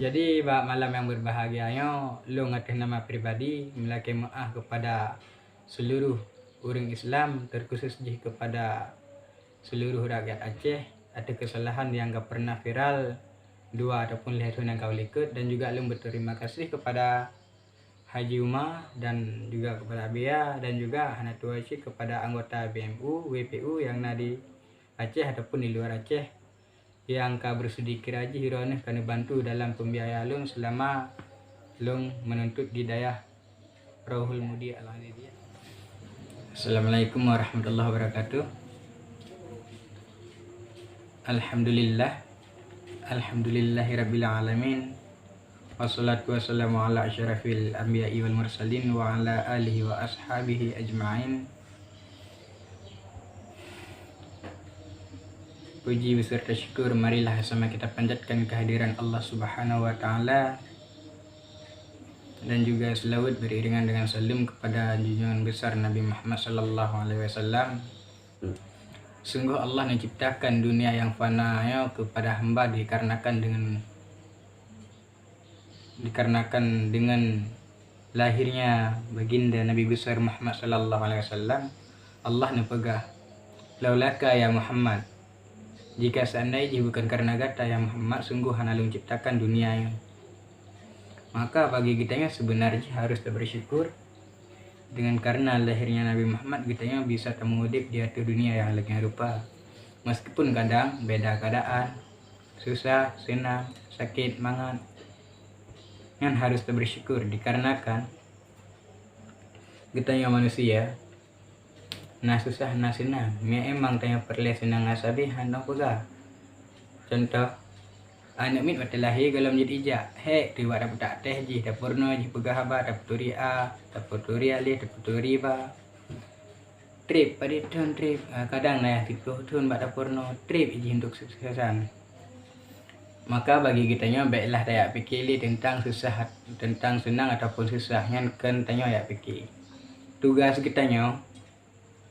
Jadi malam yang berbahagianya, lu ngatas nama pribadi melaki maaf kepada seluruh orang Islam, terkhusus kepada seluruh rakyat Aceh. Ada kesalahan yang gak pernah viral, dua ataupun lihat yang kau likut, dan juga lu berterima kasih kepada Haji Umar dan juga kepada Bia dan juga anak tua kepada anggota BMU, WPU yang di Aceh ataupun di luar Aceh yang kau bersedia kiraji hirone kena bantu dalam pembiayaan long selama long menuntut di daerah Rohul Mudi Al-Hadidiyah. Assalamualaikum warahmatullahi wabarakatuh. Alhamdulillahirabbil alamin. Wassalatu wassalamu ala asyrafil anbiya'i wal mursalin wa ala alihi wa ashabihi ajma'in. Puji beserta syukur marilah sama kita panjatkan kehadiran Allah Subhanahu wa taala dan juga selawat beriringan dengan salam kepada junjungan besar Nabi Muhammad sallallahu alaihi wasallam. Sungguh Allah menciptakan dunia yang fana kepada hamba dikarenakan dengan lahirnya baginda Nabi besar Muhammad sallallahu alaihi wasallam. Allah nepegah laulaka ya Muhammad, jika seandainya bukan karena kata ya Muhammad, sungguh hana lu menciptakan dunia ini. Maka bagi kitanya sebenarnya harus bersyukur dengan karena lahirnya Nabi Muhammad kitanya bisa temudip di atas dunia yang lagi rupa. Meskipun kadang beda keadaan, susah, senang, sakit, mangan, yang harus bersyukur dikarenakan kitanya manusia nah susah nah senang emang tanya perlu senang asabi handang pega. Contoh anak mit matelahi kalau menjadi ijak tiba dapat teh ji dapurno ji pegah ba dapuri a dapuri ali dapuri ba trip pada turn trip kadang nah tipu turn ba dapurno trip ji untuk suksesan. Maka bagi kitanya baiklah tayak fikir tentang susah, tentang senang ataupun susahnya kan tanya ya fikir. Tugas kitanya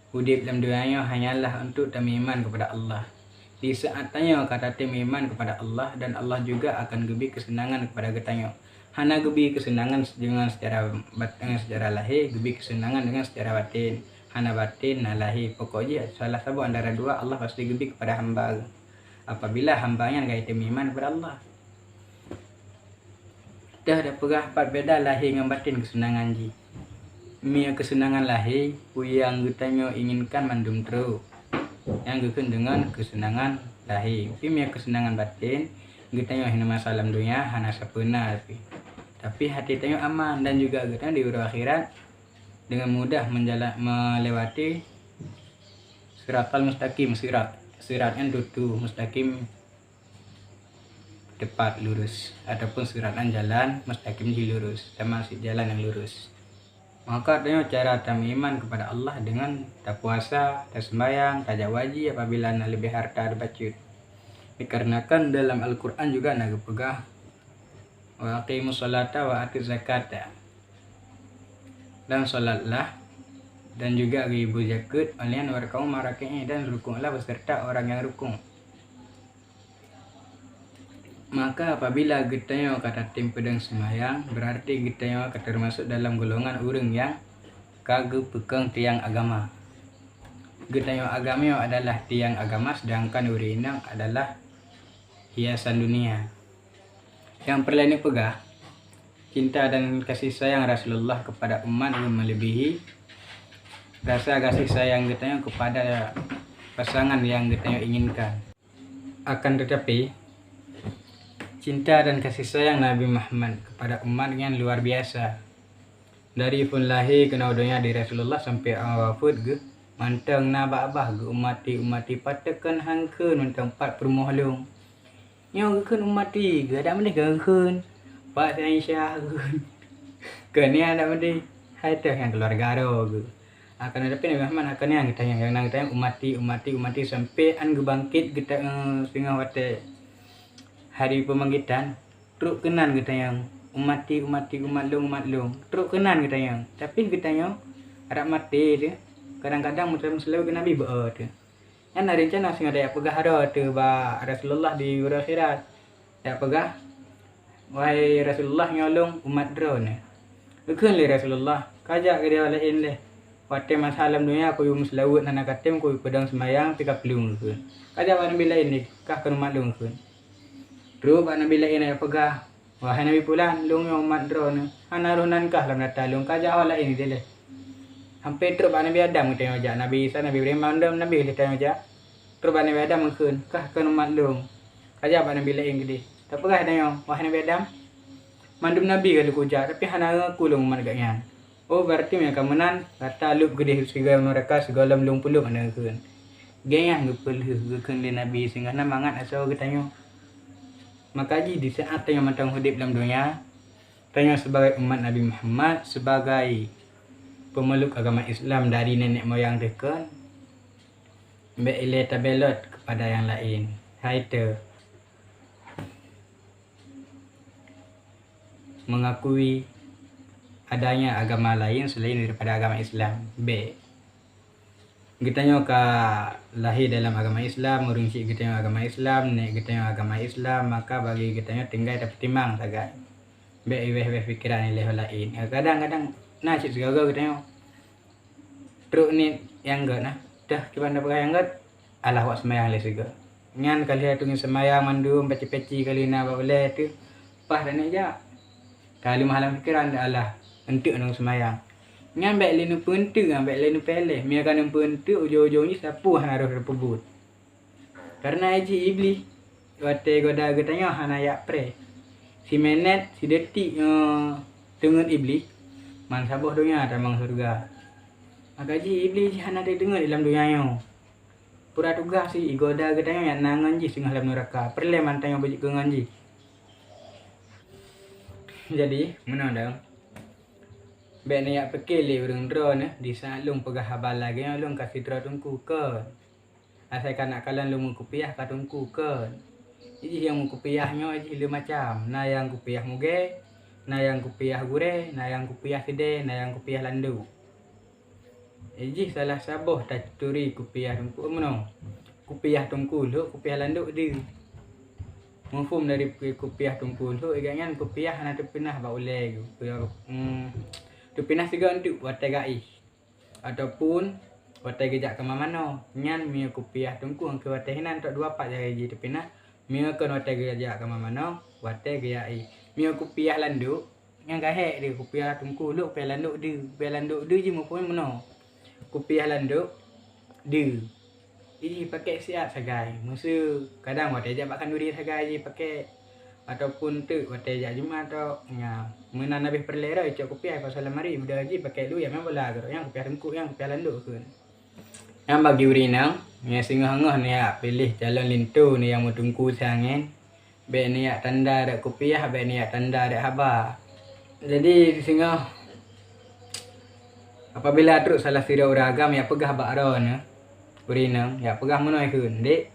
udip dalam dunia hanyalah untuk iman kepada Allah. Di saat tanya kata iman kepada Allah, dan Allah juga akan gebi kesenangan kepada kitanya. Hana gebi kesenangan dengan secara batin, secara lahir, gebi kesenangan dengan secara batin. Hana batin nah lahir. Pokoknya salah satu antara dua Allah pasti gebi kepada hamba. Apabila hambanya kait iman kepada Allah, dah ada pegah empat beda lahir dengan batin kesenangan ji. Mia kesenangan lahir yang kitanya inginkan mandum terus, yang geken dengan kesenangan lahir. Mia kesenangan batin kitanya hina masalah dunia hana sapuna tapi hati tanya aman, dan juga kitanya di uruh akhirat dengan mudah melewati siratal mustaqim, siratnya tutu mustaqim tepat lurus, ataupun siratnya jalan mustaqim lurus sama si jalan yang lurus. Maka tanya cara iman kepada Allah dengan tak puasa, tak sembahyang, tak jawaji apabila nak lebih harta bacut. Dikarenakan dalam Al-Quran juga nak pegah wa aqimus sholata wa atuz zakata, dan sholatlah dan juga ribu zakat alian warkau maraknya, dan rukunglah beserta orang yang rukung. Maka apabila kitanya kata tim pedang sembahyang, berarti kitanya termasuk dalam golongan orang yang kagak pegang tiang agama. Kitanya agama adalah tiang agama, sedangkan urinang adalah hiasan dunia. Yang perlu ini pegah cinta dan kasih sayang Rasulullah kepada umat yang melebihi rasa kasih sayang kitanya kepada pasangan yang kitanya inginkan. Akan tetapi cinta dan kasih sayang Nabi Muhammad kepada umat yang luar biasa. Dari pun lahir kena udonya di Rasulullah sampai wafat ke mantang na abah ke umati patakan hangkeun mantang 4 permohlong. Nyo ke umati ke dak mendih keun. Pak Aisyah ke ni ada mendih hai teh yang keluarga ro ke. Akan tetapi Nabi Muhammad akan yang kita yang kita umati sampai an gebangkit kita setengah wate hari pembangkitan truk kenan kita yang umat long truk kenan kita yang, tapi kita yang harap mati dia kadang-kadang macam selalu Nabi beut kan ada rencana sing ada pegah ada tu ba Rasulullah di akhirat ya pegah wahai Rasulullah nyolong umat drone. Bukan le Rasulullah, kajak ke dia lain le. Wate masalam dunia aku yung selawut nana katem ku pedang semayang pika pelung ke. Kajak wan nabi lain ni kah kan umat lung ke. Terus wan nabi lain ay pegah. Wahai nabi pulan lung yung umat drone. Hanarunan kah lam nata lung kajak wala ini dia le. Hampir terus wan nabi Adam kita aja nabi Isa nabi Ibrahim mandam nabi kita aja. Terus wan nabi Adam mungkin kah kan umat lung. Kajak wan nabi lain gede. Tak pegah dah yo wahai nabi Adam. Mandum nabi kalau kujak tapi hana aku lung umat gaknya. Oh berarti mereka menan kata lup gede segala mereka segala belum puluh mana kan. Gayang gepel geken di nabi sehingga mangat asal kita maka ji di saat yang matang hidup dalam dunia tanya sebagai umat Nabi Muhammad sebagai pemeluk agama Islam dari nenek moyang dekan beile tabelot kepada yang lain. Haite mengakui adanya agama lain selain daripada agama Islam. B. Kita ka lahir dalam agama Islam, merungsi kita agama Islam, nek kita agama Islam, maka bagi kita tinggal dapat timang saga. B. Iweh fikiran ileh lain. Kadang-kadang nasib segala kita truk ni yang enggak nah. Dah kita dapat yang enggak Allah wak semayang le segala. Ngan kali tunggu semayang mandum peci-peci kali na boleh tu. Pas dan aja. Kali mahalang fikiran Allah untuk nang semayang. Ngan baik lenu pentu ngan baik lenu peleh. Mia kan pentu ujung-ujungnya sapu harus repubut. Karena aji iblis wate goda getanya hana yak pre. Si menet si detik dengan iblis man sabuh dunia tamang surga. Maka aji iblis hana dengar dalam dunia yo. Pura tugas si goda getanya yang nangan ji singah dalam neraka. Perle mantang yang bejik kengan ji. Jadi mana dah? Baik ni yak pekeli urang drone di saat lung pegah habal lagi lung kasih drone tungku ke. Asal kanak kalan lung kupiah ka tungku ke. Jadi yang kupiahnya aji le macam. Na yang kupiah muge, na yang kupiah gure, na yang kupiah sede, na yang kupiah landu. Jadi salah saboh tak turi kupiah tungku meno. Kupiah tungku lu kupiah landu di. Mufum dari kupiah tungku lu igangan kupiah na tepinah ba uleh. Tu pinah tiga untuk wategai ataupun wategi jak ke mana nyan mi kupiah tungku ke watehinan untuk 24 jari ji tu pinah mi ke wategi jak ke mana wategi ai mi kupiah landu yang gahe dia kupiah tungku lu kupiah landu du ji mu pun mana kupiah landu du ini pakai siap sagai musuh kadang wategi bakkan duri sagai ji pakai ataupun tu wate jak juma atau nya menan habis perlera cak kupiah pasal lemari mudah haji pakai lu yang bola ke yang kupiah tengkuk yang kupiah landuk ke yang bagi urinang nya singah-ngah ni ya pilih jalan lintu ni yang mutungku sangen be ni ya tanda dak kupiah be ni ya tanda dak haba jadi singah apabila terus salah sira uragam ya pegah bak ron urinang ya pegah menoi ke dek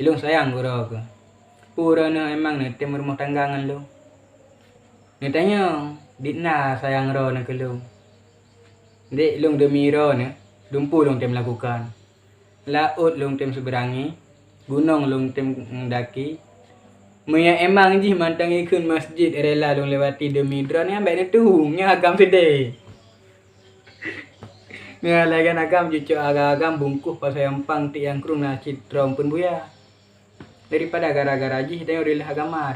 ilung sayang guru ke purana emang ni tim rumah tanggangan lu. Ni tanya, ditna sayang ro nak lu. Dek lung demi ro ni, dumpu lung tim lakukan. Laut lung tim seberangi, gunung lung tim mendaki. Maya emang ji mantang ikun masjid rela lung lewati demi drone ni ambek ni tu, nya agam sedih. Nya lagan agam cucu agam bungkuh pasal yang pang ti yang krung na citrom pun buya. Daripada gara-gara ji dia rela agama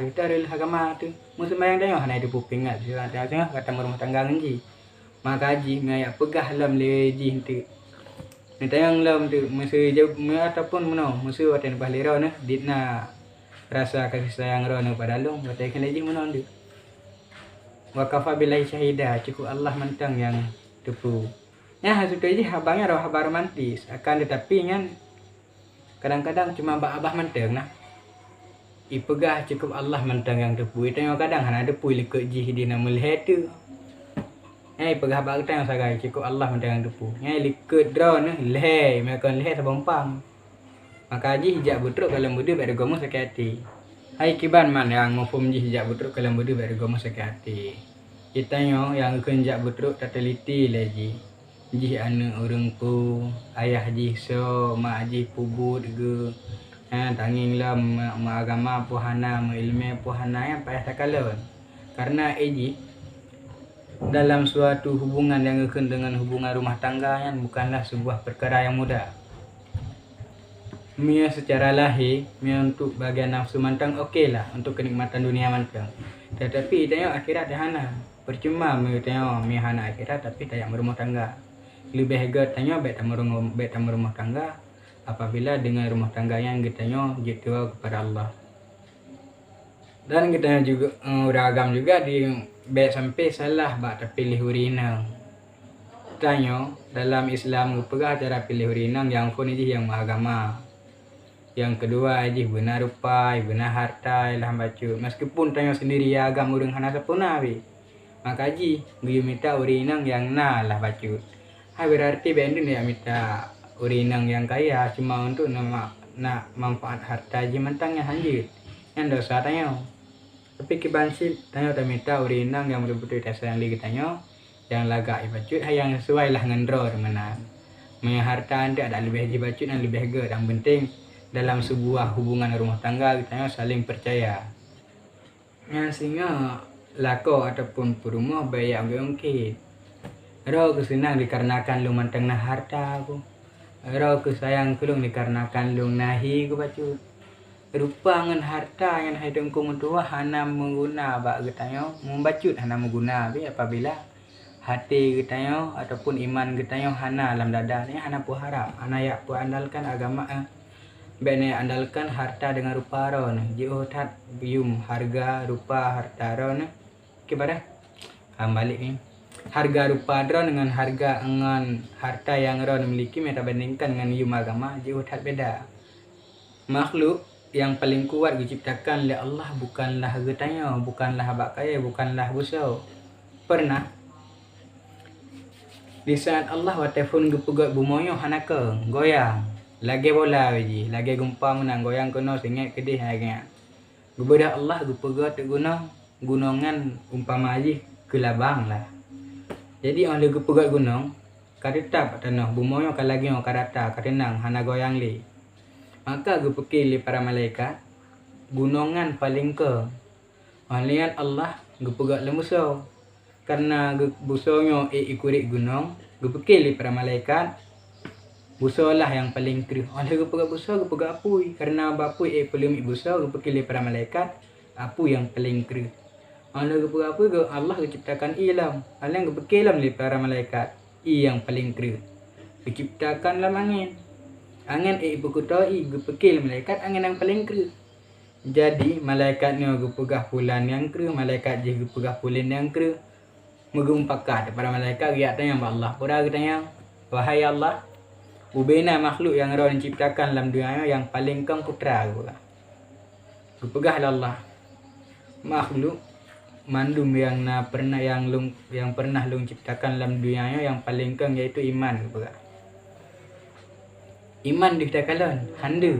tu musim bayang dia hana hidup pingat dia tengah kata rumah tangga ji maka ji ngaya pegah lam le ji tu ni tayang lam tu musuh jauh ataupun meno musuh waten bahlira nah ditna rasa kasih sayang ro pada long waten kena ji meno tu wa kafa billahi syahida cukup Allah mentang yang tepu nya hasil tu ji habangnya ro habar romantis akan tetapi kan kadang-kadang cuma abah mentang nah ipegah cukup Allah mentang yang tepu itu yang kadang hana depu lekut ji di nama leh tu pegah bak tang sagai cukup Allah mentang yang tepu lekut drone leh mereka leh sabompang maka ji hijak butruk kalau mudu pada gomo sakit hati hai kiban man yang mufum ji hijak butruk kalau mudu pada gomo sakit hati kita yang kenjak butruk tak teliti leh ji anak orang pu ayah ji so mak ji pubut ge tanging lah agama puhana ilmu puhana yang payah takalon Karena dalam suatu hubungan yang dengan hubungan rumah tangga yang bukanlah sebuah perkara yang mudah. Mia secara lahir, mia untuk bagian nafsu mantang lah untuk kenikmatan dunia mantang. Tetapi tengok akhirat hana. Percuma mia tengok mia hana akhirat tapi tak berumah tangga. Lebih hebat tengok bet rumah tangga apabila dengan rumah tangga yang kita gitu kepada Allah. Dan kita juga beragam juga di bet sampai salah bak pilih urinang. Tanya dalam Islam pegah cara pilih urinang yang pun yang agama. Yang kedua benar rupa, benar harta lah baca. Meskipun tanya sendiri ya agama urang hana sapuna bi. Maka gue minta urinang yang lah baca. Berarti bendin ya minta urinang yang kaya cuma untuk nak manfaat harta mentangnya hanjir. Yang dosa tanya. Tapi kibansi tanya minta urinang yang betul-betul sayang lagi tanya yang lagak bacut yang sesuai lah ngendro temenan. Maya harta anda ada lebih bacut dan lebih gede. Yang penting dalam sebuah hubungan rumah tangga kita saling percaya. Yang sehingga lako ataupun perumah bayar mungkin. Roh kesenang dikarenakan lu manteng nah harta aku. Roh kesayang kulung dikarenakan lu nahi ku bacut. Rupa ngan harta yang hidung tua hana mengguna bak getanyo membacut hana mengguna apabila hati getanyo ataupun iman getanyo hana dalam dada ni hana pu harap hana ya pu andalkan agama bene andalkan harta dengan rupa ron jiutat bium harga rupa harta ron kibara balik ni harga rupa ron dengan harga dengan harta yang ron miliki meta bandingkan dengan yum agama jiutat beda. Makhluk yang paling kuat diciptakan oleh Allah bukanlah getanya, bukanlah bak kaya, bukanlah busau. Pernah di saat Allah watefun gepegot bumoyo hanaka goyang, lagi bola biji, lagi gempa menang goyang kono singet kedih lagi. Gebedah Allah gepegot gunungan umpama aji kelabang lah. Jadi oleh gepegot gunung, karitap tanah bumoyo kalagi karata katenang hana goyang li. Maka gue pekili para malaikat gunungan paling ke malian Allah gue pegat lemusau karena gue busaunya ikurik gunung gue pekili para malaikat busau lah yang paling kering oleh gue pegat busau gue pegat apui karena bapui pelumi busau gue pekili para malaikat apu yang paling kering oleh gue pegat apui Allah gue ciptakan ilam oleh gue pekilam li para malaikat yang paling kering diciptakan lam angin ibu kutoi gue pekil malaikat angin yang paling kru. Jadi malaikatnya gue pegah pulan yang kru, malaikat je gue pegah pulan yang kru. Megumpakat para malaikat dia tanya Allah. Pura tanya, wahai Allah, ubena makhluk yang roh diciptakan dalam dunia yang paling kang putra gue. Gue pegah Allah. Makhluk mandum yang pernah lung ciptakan dalam dunia yang paling kang yaitu iman gue pegah. Iman dikatakan handa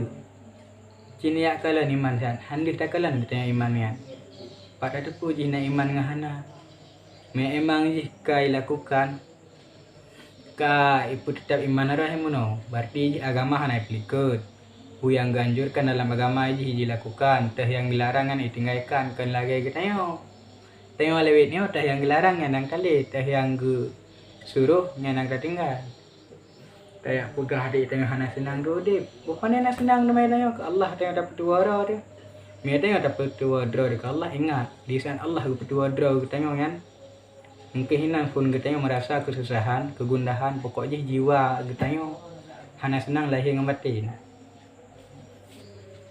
cini yak kalan iman san handa takalan ditanya iman ya pada tepu jina iman ngahana me emang jika lakukan ka ipu tetap iman rahimuno berarti agama hana ikut yang ganjurkan dalam agama ji dilakukan teh yang dilarangan ditinggalkan kan lagi kita tengok lewitnya teh yang dilarang yang kali teh yang gue suruh yang tinggal kayak pegah di tengah hana senang do dip bukan nak senang namai tanya ke Allah tengah dapat dua dra dia me tengah dapat dua dra ke Allah ingat di saat Allah dapat dua dra ke tanya kan mungkin hinan pun ke tanya merasa kesusahan kegundahan pokoknya jiwa ke tanya hana senang lahir dengan batin.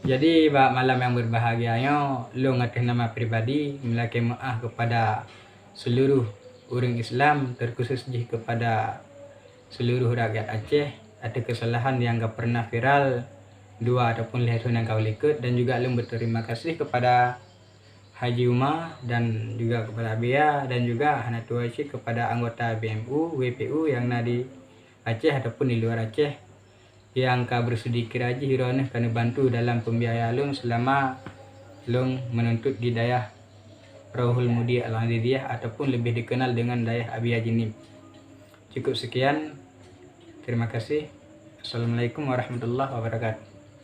Jadi malam yang berbahagianya lu ngatih nama pribadi melaki maaf kepada seluruh orang Islam terkhusus kepada seluruh rakyat Aceh ada kesalahan yang gak pernah viral dua ataupun lihat yang kau likut dan juga lu berterima kasih kepada Haji Umar dan juga kepada Bia dan juga Hanatua Aceh kepada anggota BMU WPU yang di Aceh ataupun di luar Aceh yang kau bersedia kira Haji Hironeh karena bantu dalam pembiayaan lung selama lung menuntut di daerah Rohul Mudi Al-Hadidiyah ataupun lebih dikenal dengan daerah Abi Haji. Cukup sekian. Terima kasih. Assalamualaikum warahmatullahi wabarakatuh.